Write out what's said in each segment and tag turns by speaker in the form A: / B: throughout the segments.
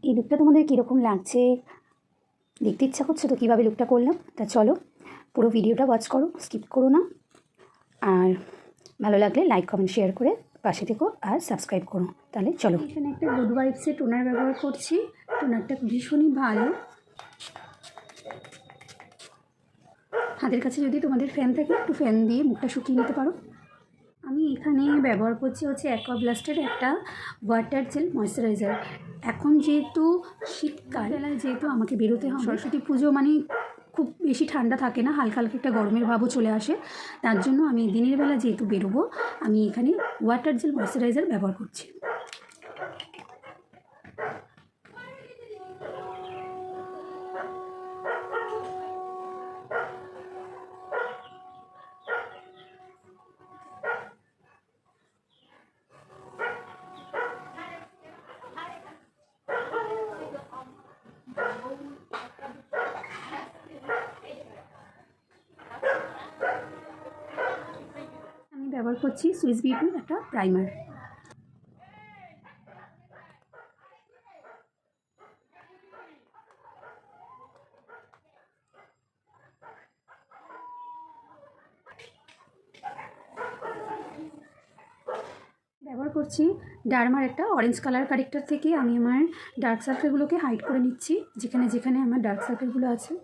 A: এই লুকটা তোমাদের কীরকম লাগছে দেখতে ইচ্ছা করছে তো কীভাবে লুকটা করলাম। তা চলো পুরো ভিডিওটা ওয়াচ করো, স্কিপ করো না। আর ভালো লাগলে লাইক কমেন্ট শেয়ার করে পাশে থেকো আর সাবস্ক্রাইব করো। তাহলে চলো। এখানে একটা গুড ভাইবসের টোনার ব্যবহার করছি। টোনারটা ভীষণই ভালো। হাতের কাছে যদি তোমাদের ফ্যান থাকে একটু ফ্যান দিয়ে মুখটা শুকিয়ে নিতে পারো। আমি এখানে ব্যবহার করছি হচ্ছে অ্যাকোয়াব্লাস্টের একটা ওয়াটার জেল ময়েশ্চারাইজার। এখন যেহেতু শীতকাল, যেহেতু আমাকে বেরোতে হয়, সরস্বতী পুজো মানে খুব বেশি ঠান্ডা থাকে না, হালকা হালকা একটা গরমের ভাবও চলে আসে। তার জন্য আমি দিনের বেলা যেহেতু বেরোবো, আমি এখানে ওয়াটার জেল ময়েশ্চারাইজার ব্যবহার করছি। আমি ব্যবহার করছি সুইস বিউটির একটা প্রাইমার। ব্যবহার করছি ডার্মার একটা অরেঞ্জ কালার কারেক্টার থেকে। আমি আমার ডার্ক সার্কেলগুলোকে হাইড করে নিচ্ছি, যেখানে যেখানে আমার ডার্ক সার্কেলগুলো আছে।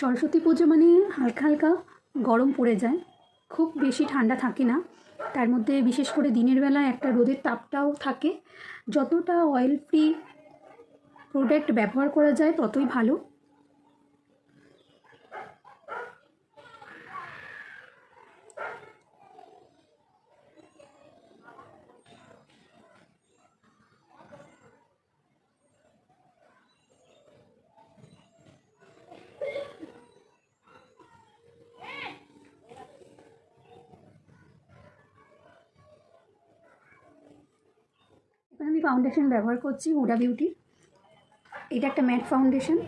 A: সরস্বতী পুজো মানে হালকা হালকা গরম পড়ে যায়, খুব বেশি ঠান্ডা থাকে না। তার মধ্যে বিশেষ করে দিনের বেলা একটা রোদের তাপটাও থাকে। যতটা অয়েল ফ্রি প্রোডাক্ট ব্যবহার করা যায় ততই ভালো। এখন আমি ফাউন্ডেশন ব্যবহার করছি হুডা বিউটি। এটা একটা ম্যাট ফাউন্ডেশন।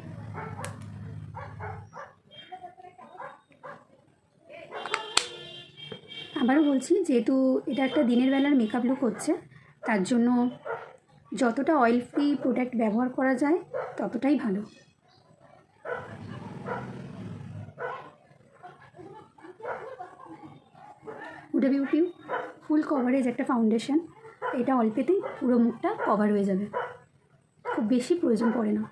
A: আবারও বলছি, যেহেতু এটা একটা দিনের বেলার মেকআপ লুক হচ্ছে, তার জন্য যতটা অয়েল ফ্রি প্রোডাক্ট ব্যবহার করা যায় ততটাই ভালো। হুডা বিউটি ফুল কভারেজ একটা ফাউন্ডেশন। এটা অল্পেতেই পুরো মুখটা কভার হয়ে যাবে, খুব বেশি প্রয়োজন পড়ে না।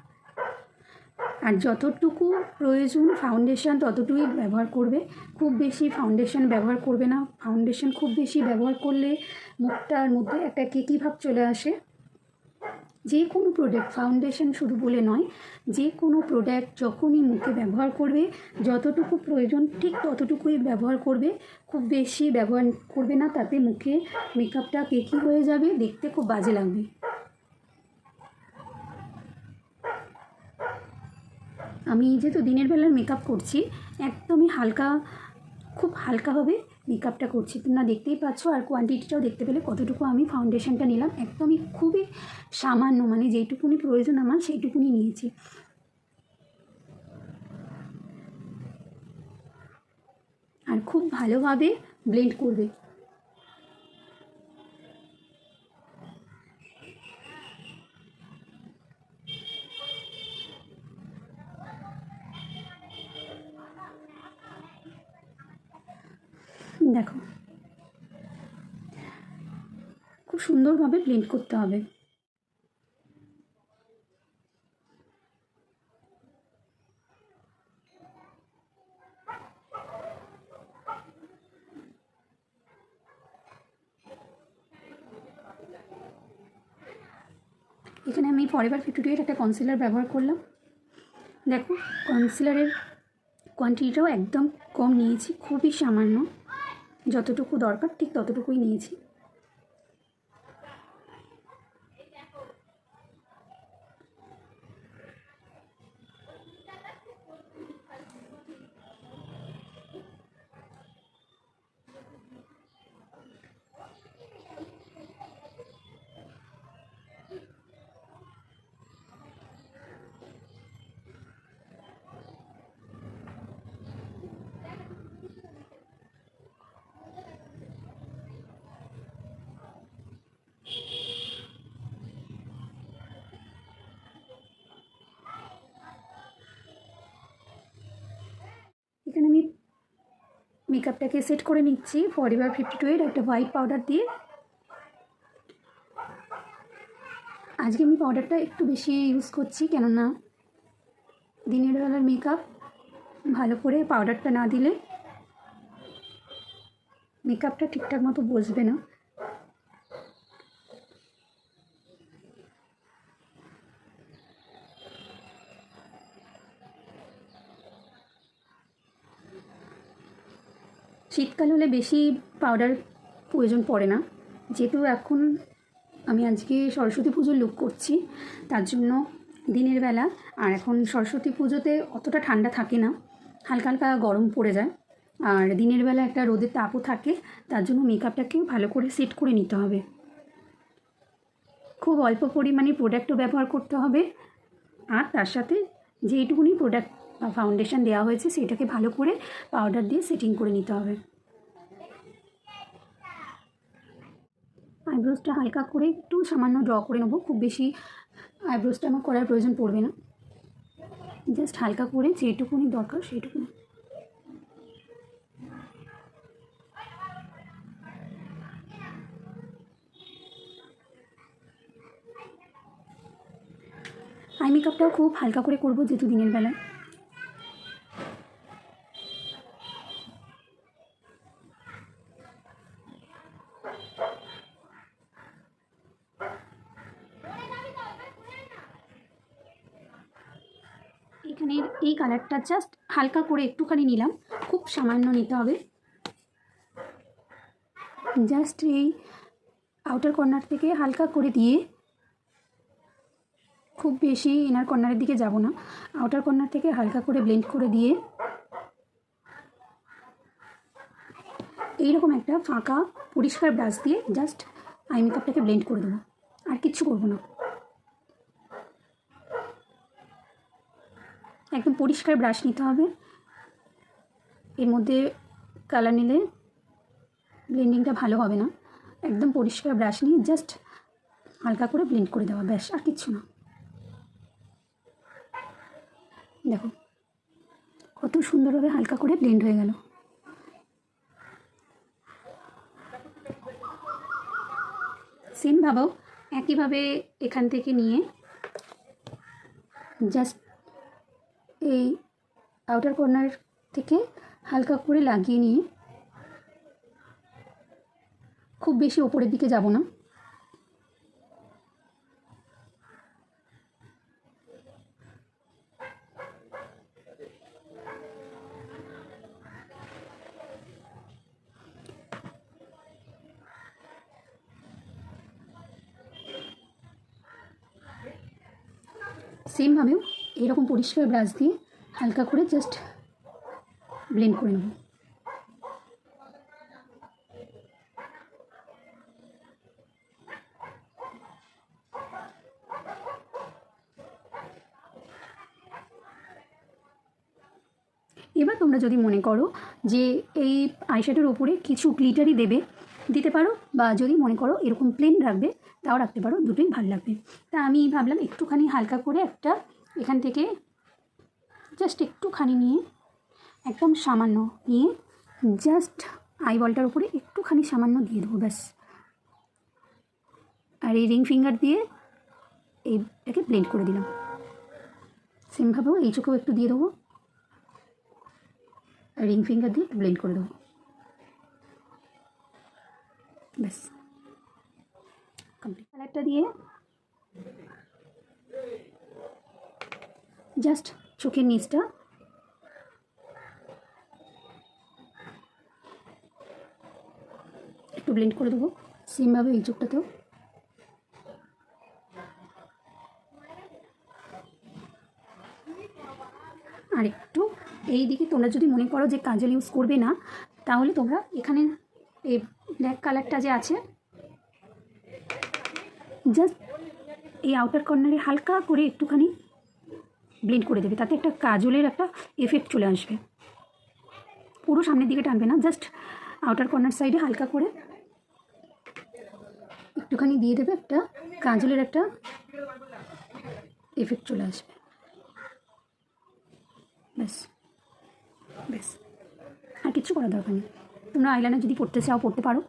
A: আর যতটুকু প্রয়োজন ফাউন্ডেশন ততটুকুই ব্যবহার করবে, খুব বেশি ফাউন্ডেশন ব্যবহার করবে না। ফাউন্ডেশন খুব বেশি ব্যবহার করলে মুখটার মধ্যে একটা কেকি ভাব চলে আসে। যে কোনো প্রোডাক্ট, ফাউন্ডেশন শুধু বলে নয়, যে কোনো প্রোডাক্ট যখনই মুখে ব্যবহার করবে যতটুকু প্রয়োজন ঠিক ততটুকুই ব্যবহার করবে, খুব বেশি ব্যবহার করবে না, তাতে মুখে মেকআপটা কেকি হয়ে যাবে, দেখতে খুব বাজে লাগবে। আমি যেহেতু দিনের বেলার মেকআপ করছি, একদমই হালকা, খুব হালকাভাবে মেকআপটা করছি, তোমরা দেখতেই পাচ্ছ। আর কোয়ান্টিটিটাও দেখতে পেলে কতটুকু আমি ফাউন্ডেশনটা নিলাম, একদমই খুবই সামান্য, মানে যেইটুকুনি প্রয়োজন আমার সেইটুকুনি নিয়েছি। আর খুব ভালোভাবে ব্লেন্ড করবে। দেখো খুব সুন্দরভাবে ব্লেন্ড করতে হবে। এখানে আমি ফরএভার 52 একটা কনসিলার ব্যবহার করলাম। দেখো কনসিলারের কোয়ান্টিটিটাও একদম কম নিয়েছি, খুবই সামান্য, যতটুকু দরকার ঠিক ততটুকুই নিয়েছি। মেকআপটাকে সেট করে নিচ্ছি ফরএভার 52 এর একটা হোয়াইট পাউডার দিয়ে। আজকে আমি পাউডারটা একটু বেশি ইউজ করছি, কেননা দিনের বেলার মেকআপ ভালো করে পাউডারটা না দিলে মেকআপটা ঠিকঠাক মতো বসবে না। শীতকাল হলে বেশি পাউডার প্রয়োজন পড়ে না, যেহেতু এখন আমি আজকে সরস্বতী পুজোর লুক করছি, তার জন্য দিনের বেলা। আর এখন সরস্বতী পুজোতে অতটা ঠান্ডা থাকে না, হালকা হালকা গরম পড়ে যায়, আর দিনের বেলা একটা রোদের তাপও থাকে, তার জন্য মেকআপটাকেও ভালো করে সেট করে নিতে হবে। খুব অল্প পরিমাণে প্রোডাক্টও ব্যবহার করতে হবে, আর তার সাথে যেইটুকুনি প্রোডাক্ট বা ফাউন্ডেশন দেওয়া হয়েছে সেটাকে ভালো করে পাউডার দিয়ে সেটিং করে নিতে হবে। আইব্রোসটা হালকা করে একটু সামান্য ড্র করে নেবো, খুব বেশি আইব্রোসটা আমার করার প্রয়োজন পড়বে না, জাস্ট হালকা করে যেটুকুনি দরকার সেইটুকুনি। আই মেকআপটাও খুব হালকা করে করবো যেহেতু দিনের বেলায়। এখানের এই কালারটা জাস্ট হালকা করে একটুখানি নিলাম, খুব সামান্য নিতে হবে। জাস্ট এই আউটার কর্নার থেকে হালকা করে দিয়ে, খুব বেশি ইনার কর্নারের দিকে যাব না, আউটার কর্নার থেকে হালকা করে ব্লেন্ড করে দিয়ে এইরকম একটা ফাঁকা পরিষ্কার ব্রাশ দিয়ে জাস্ট আই মেকআপটাকে ব্লেন্ড করে দেবো, আর কিচ্ছু করবো না। একদম পরিষ্কার ব্রাশ নিতে হবে, এর মধ্যে কালার নিলে ব্লেন্ডিংটা ভালো হবে না। একদম পরিষ্কার ব্রাশ নিয়ে জাস্ট হালকা করে ব্লেন্ড করে দেওয়া, ব্যাস, আর কিচ্ছু না। দেখো কত সুন্দরভাবে হালকা করে ব্লেন্ড হয়ে গেল। সেম ভাবেও একইভাবে এখান থেকে নিয়ে জাস্ট এই আউটার কর্নার থেকে হালকা করে লাগিয়ে নিয়ে, খুব বেশি ওপরের দিকে যাব না, সেমভাবেও এরকম পরিষ্কার ব্রাশ দিয়ে হালকা করে জাস্ট ব্লেন্ড করে নেব। এবার তোমরা যদি মনে করো যে এই আইশ্যাডোর ওপরে কিছু গ্লিটারই দিতে পারো, বা যদি মনে করো এরকম প্লেন রাখবে তাও রাখতে পারো, দুটোই ভালো লাগবে। তা আমি ভাবলাম একটুখানি হালকা করে একটা এখান থেকে জাস্ট একটুখানি নিয়ে, একদম সামান্য নিয়ে জাস্ট আইবলটার উপরে একটুখানি সামান্য দিয়ে দেবো, ব্যাস। আর এই রিং ফিঙ্গার দিয়ে এইটাকে ব্লেন্ড করে দিলাম। সেমভাবেও এই চোখেও একটু দিয়ে দেবো, আর রিং ফিঙ্গার দিয়ে ব্লেন্ড করে দেবো, ব্যাস কমপ্লিট। কালারটা দিয়ে জাস্ট চোখের নিচটা একটু ব্লেন্ড করে দেবো, সেমভাবে এই চোখটাতেও। আর একটু এই দিকে তোমরা যদি মনে করো যে কাজল ইউজ করবে না, তাহলে তোমরা এখানে এই ব্ল্যাক কালারটা যে আছে জাস্ট এই আউটার কর্নারে হালকা করে একটুখানি ব্লেন্ড করে দেবে, তাতে একটা কাজলের একটা এফেক্ট চলে আসবে। পুরো সামনের দিকে টানবে না, জাস্ট আউটার কর্নার সাইডে হালকা করে একটুখানি দিয়ে দেবে, একটা কাজলের একটা এফেক্ট চলে আসবে, ব্যাস ব্যাস। আর আর কিচ্ছু করার দরকার নেই। তোমরা আইলাইনার যদি পড়তে চাও পড়তে পারো।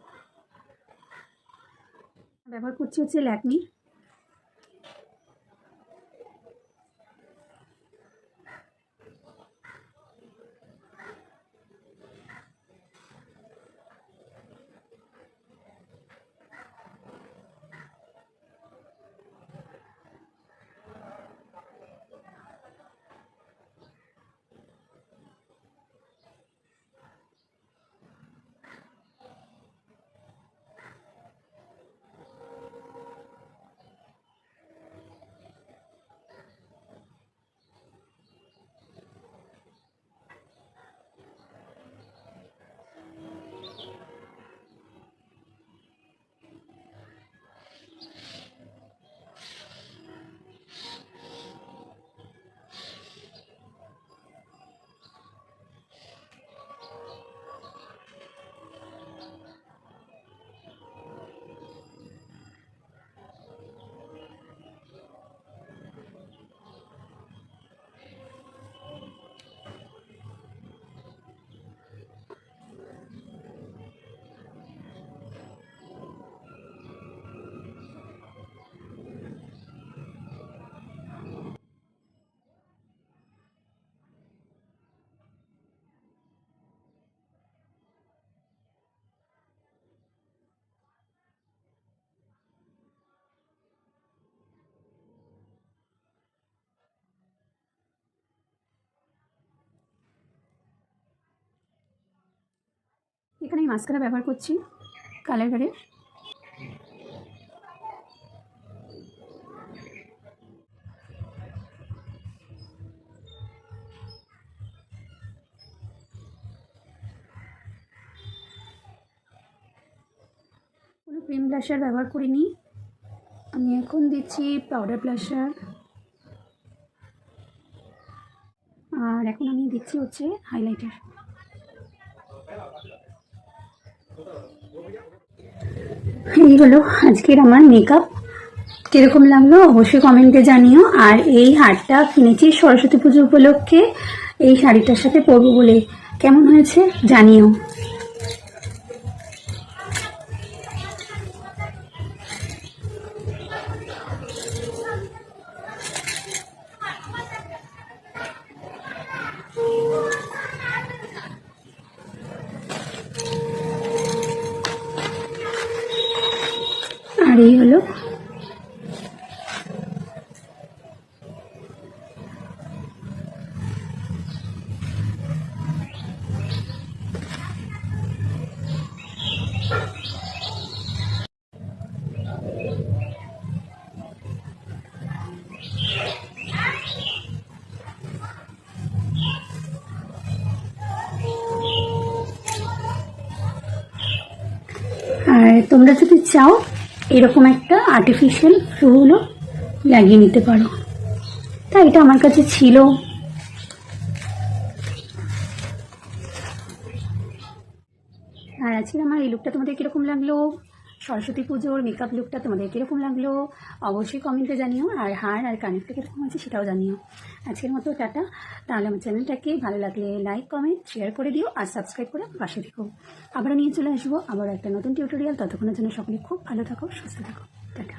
A: ব্যবহার করছি হচ্ছে ল্যাকমি। এখানে আমি মাস্কারা ব্যবহার করছি কালার বারের। কোনো ক্রিম ব্লাশার ব্যবহার করিনি, আমি এখন দিচ্ছি পাউডার ব্লাশার। আর এখন আমি দিচ্ছি হচ্ছে হাইলাইটার। এই হলো আজকের আমার মেকআপ। কীরকম লাগলো অবশ্যই কমেন্টে জানিও। আর এই হারটা কিনেছি সরস্বতী পুজো উপলক্ষে, এই শাড়িটার সাথে পরবো বলে। কেমন হয়েছে জানিও। আর এই হলো আর তোমরা যদি চাও এরকম একটা আর্টিফিশিয়াল ফুলও লাগিয়ে নিতে পারো। তাই এটা আমার কাছে ছিল। আর আজকে আমার এই লুকটা তোমাদের কীরকম লাগলো, সরস্বতী পুজোর মেকআপ লুকটা তোমাদের কীরকম লাগলো অবশ্যই কমেন্টে জানিও। আর হার আর কানেরটা কীরকম আছে সেটাও জানিও। আজকের মতো টাটা। তাহলে আমার চ্যানেলটাকে ভালো লাগলে লাইক কমেন্ট শেয়ার করে দিও আর সাবস্ক্রাইব করে পাশে থেকো। আবার নিয়ে চলে আসবো আবার একটা নতুন টিউটোরিয়াল। ততক্ষণের জন্য সকলে খুব ভালো থাকো, সুস্থ থাকো। টাটা।